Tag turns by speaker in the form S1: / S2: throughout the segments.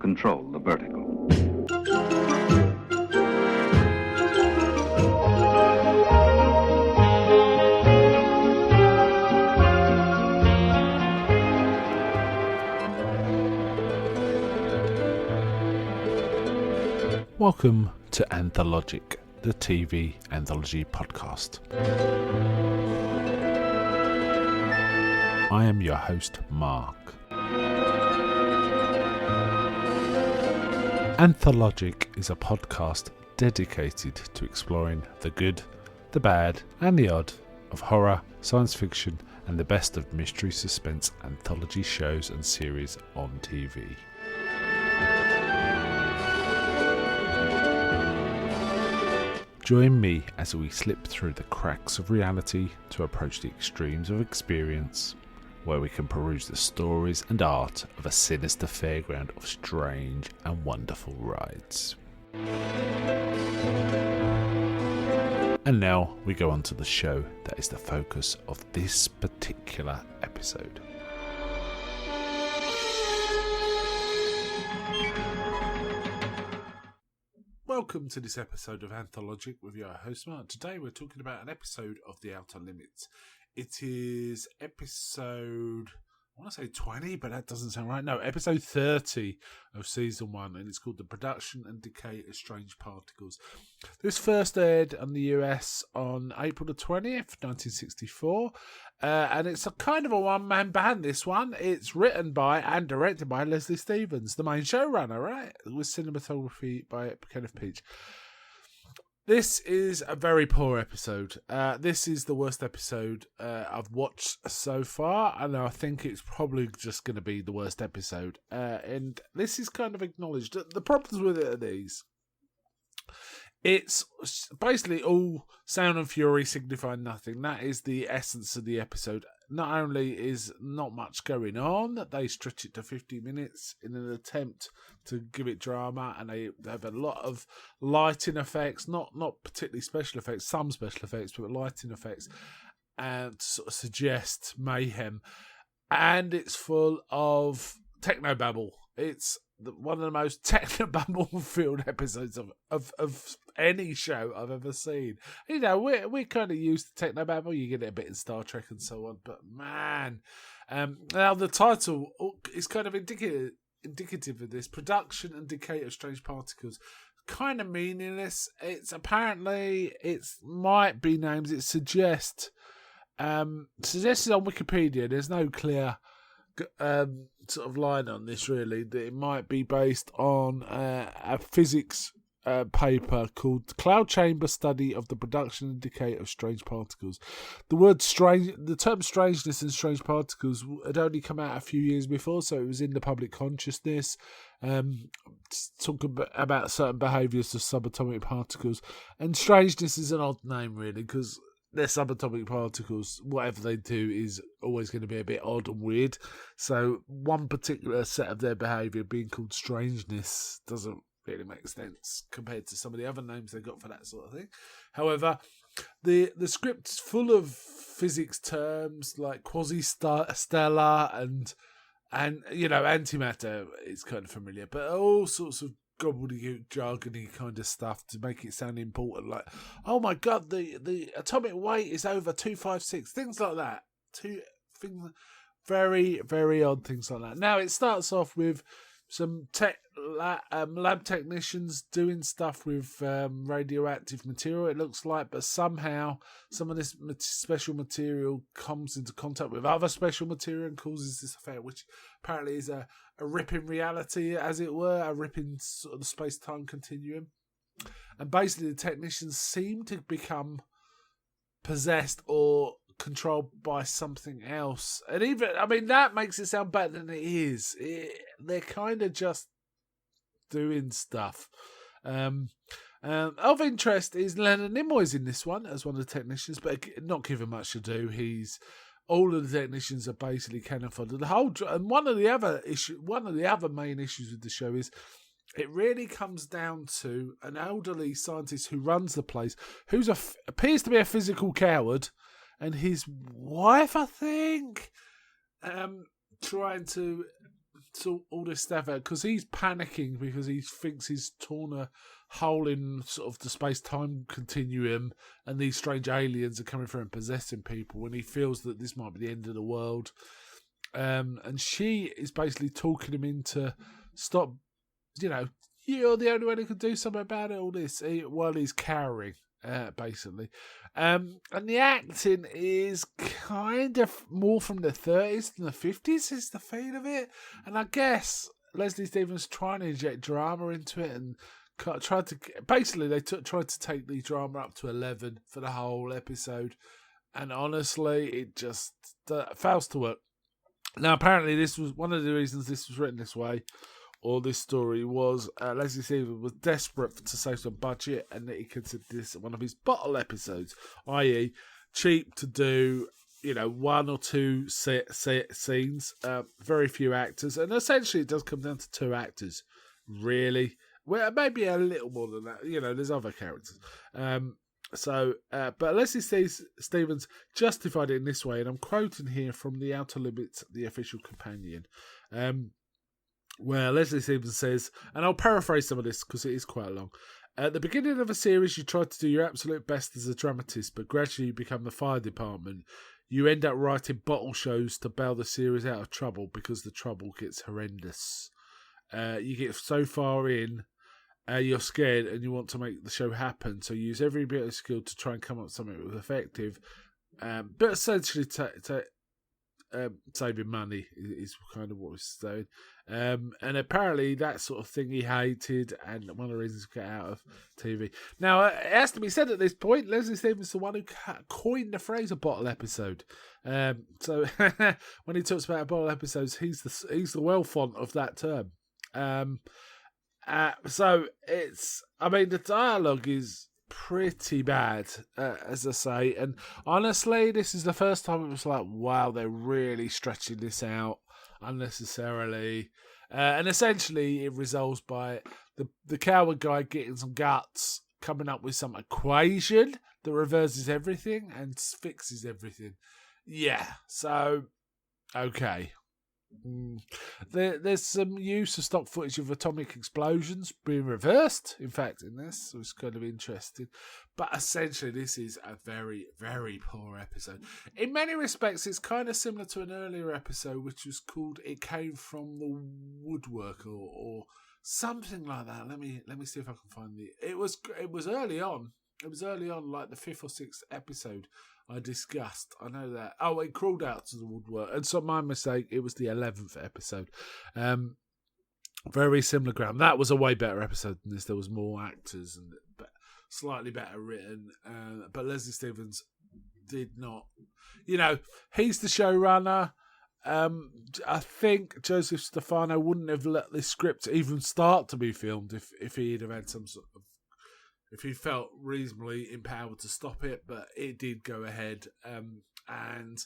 S1: control the vertigo.
S2: Welcome to Anthologic, the TV anthology podcast. I am your host, Mark. Anthologic is a podcast dedicated to exploring the good, the bad, and the odd of horror, science fiction, and the best of mystery suspense anthology shows and series on TV. Join me as we slip through the cracks of reality to approach the extremes of experience, where we can peruse the stories and art of a sinister fairground of strange and wonderful rides. And now we go on to the show that is the focus of this particular episode. Welcome to this episode of Anthologic with your host Mark. Today we're talking about an episode of The Outer Limits. It is episode, I want to say 20, but that doesn't sound right. No, episode 30 of season 1, and it's called The Production and Decay of Strange Particles. This first aired in the US on April the 20th, 1964, and it's a kind of a one-man band, this one. It's written by and directed by Leslie Stevens, the main showrunner, right? With cinematography by Kenneth Peach. This is a very poor episode. This is the worst episode I've watched so far, and I think it's probably just going to be the worst episode. And this is kind of acknowledged. The problems with it are these. It's basically all sound and fury signifying nothing. That is the essence of the episode. Not only is not much going on, they stretch it to 50 minutes in an attempt to give it drama, and they have a lot of lighting effects, not particularly special effects, some special effects, but lighting effects, and to sort of suggest mayhem. And it's full of technobabble. It's one of the most technobabble-filled episodes of any show I've ever seen. You know, we're kind of used to technobabble. You get it a bit in Star Trek and so on, but man, now the title is kind of indicative of this. Production and Decay of Strange Particles. Kind of meaningless. It might be names. It suggested on Wikipedia. There's no clear sort of line on this, really, that it might be based on a physics paper called Cloud Chamber Study of the Production and Decay of Strange Particles. The term strangeness and strange particles had only come out a few years before, so it was in the public consciousness. Talk about certain behaviours of subatomic particles, and strangeness is an odd name, really, because they're subatomic particles. Whatever they do is always going to be a bit odd and weird. So one particular set of their behaviour being called strangeness doesn't really make sense compared to some of the other names they got for that sort of thing. However, the script's full of physics terms like quasi-stellar and you know, antimatter is kind of familiar, but all sorts of gobbledygook, jargony kind of stuff to make it sound important, like, oh my god, the atomic weight is over 256, things like that. Very, very odd things like that. Now, it starts off with some lab technicians doing stuff with radioactive material, it looks like, but somehow some of this special material comes into contact with other special material and causes this effect, which apparently is a rip in reality, as it were, a rip in sort of the space-time continuum. And basically the technicians seem to become possessed or controlled by something else. And even, I mean, that makes it sound better than it is. They're kind of just doing stuff. Of interest is Leonard Nimoy's in this one as one of the technicians, but not given much to do. All of the technicians are basically cannon fodder. And one of the other main issues with the show is it really comes down to an elderly scientist who runs the place, who appears to be a physical coward, and his wife, I think, trying to sort all this stuff out because he's panicking because he thinks he's torn a hole in sort of the space-time continuum and these strange aliens are coming through and possessing people, and he feels that this might be the end of the world. And she is basically talking him into stop, you're the only one who can do something about it, all this, while he's cowering, basically. And the acting is kind of more from the 30s than the 50s, is the feel of it. And I guess Leslie Stevens trying to inject drama into it and tried to... Basically, they tried to take the drama up to 11 for the whole episode. And honestly, it just fails to work. Now, apparently, this was one of the reasons this was written this way, or this story, was Leslie Stevens was desperate to save some budget, and that he considered this one of his bottle episodes, i.e. cheap to do, one or two scenes, very few actors, and essentially it does come down to 2 actors, really. Well, maybe a little more than that, there's other characters. But Leslie Stevens justified it in this way, and I'm quoting here from The Outer Limits, the official companion, where Leslie Stevens says, and I'll paraphrase some of this because it is quite long. At the beginning of a series, you try to do your absolute best as a dramatist, but gradually you become the fire department. You end up writing bottle shows to bail the series out of trouble because the trouble gets horrendous. You get so far in, you're scared and you want to make the show happen, so you use every bit of skill to try and come up with something that was effective, but essentially saving money is kind of what we're saying. And apparently that sort of thing he hated, and one of the reasons he got out of TV. Now, it has to be said at this point, Leslie Stevens is the one who coined the phrase a bottle episode. So when he talks about bottle episodes, he's the well font of that term. So the dialogue is pretty bad, as I say, and honestly, this is the first time it was like, wow, they're really stretching this out unnecessarily, and essentially it resolves by the coward guy getting some guts, coming up with some equation that reverses everything and fixes everything. Yeah, so okay. There's some use of stock footage of atomic explosions being reversed, in fact, in this, so it's kind of interesting. But essentially, this is a very, very poor episode. In many respects, it's kind of similar to an earlier episode, which was called "It Came from the Woodwork" or something like that. Let me see if I can find the. It was early on. It was early on, like the 5th or 6th episode I discussed. I know that. Oh, it crawled out to the woodwork. And so my mistake, it was the 11th episode. Very similar ground. That was a way better episode than this. There was more actors and slightly better written. But Leslie Stevens did not. He's the showrunner. I think Joseph Stefano wouldn't have let this script even start to be filmed if he'd have had some sort of... if he felt reasonably empowered to stop it, but it did go ahead, and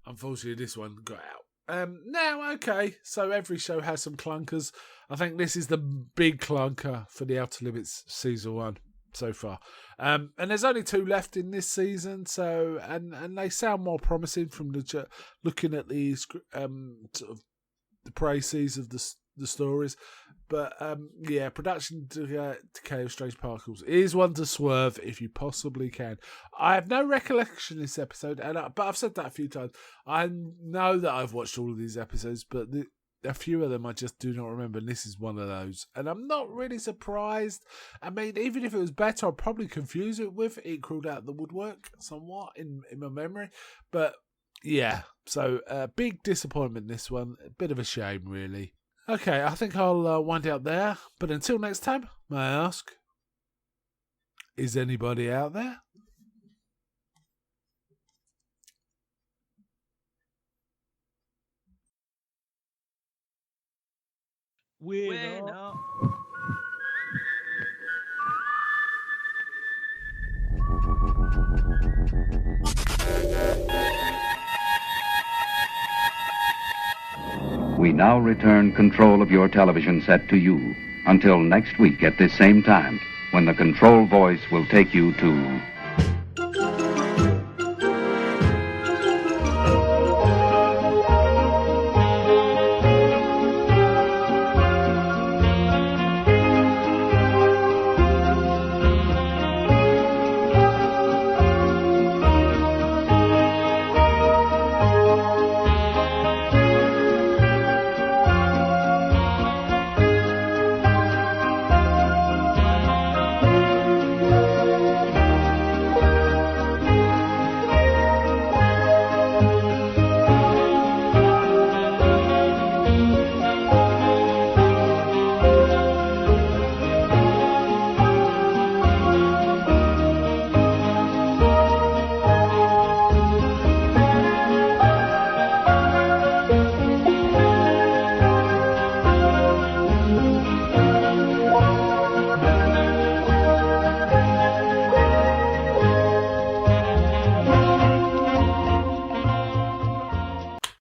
S2: unfortunately this one got out. Now, okay, so every show has some clunkers. I think this is the big clunker for the Outer Limits Season 1 so far. And there's only 2 left in this season, so and they sound more promising from looking at the sort of the précis of the stories. But production Decay of Strange Particles is one to swerve if you possibly can. I have no recollection of this episode, but I've said that a few times. I know that I've watched all of these episodes, but a few of them I just do not remember, and this is one of those. And I'm not really surprised. I mean, even if it was better, I'd probably confuse it with It Crawled Out the Woodwork somewhat in my memory. But yeah, so big disappointment this one. A bit of a shame, really. Okay, I think I'll wind it up there. But until next time, may I ask, is anybody out there?
S1: We're not.
S3: We now return control of your television set to you until next week at this same time, when the control voice will take you to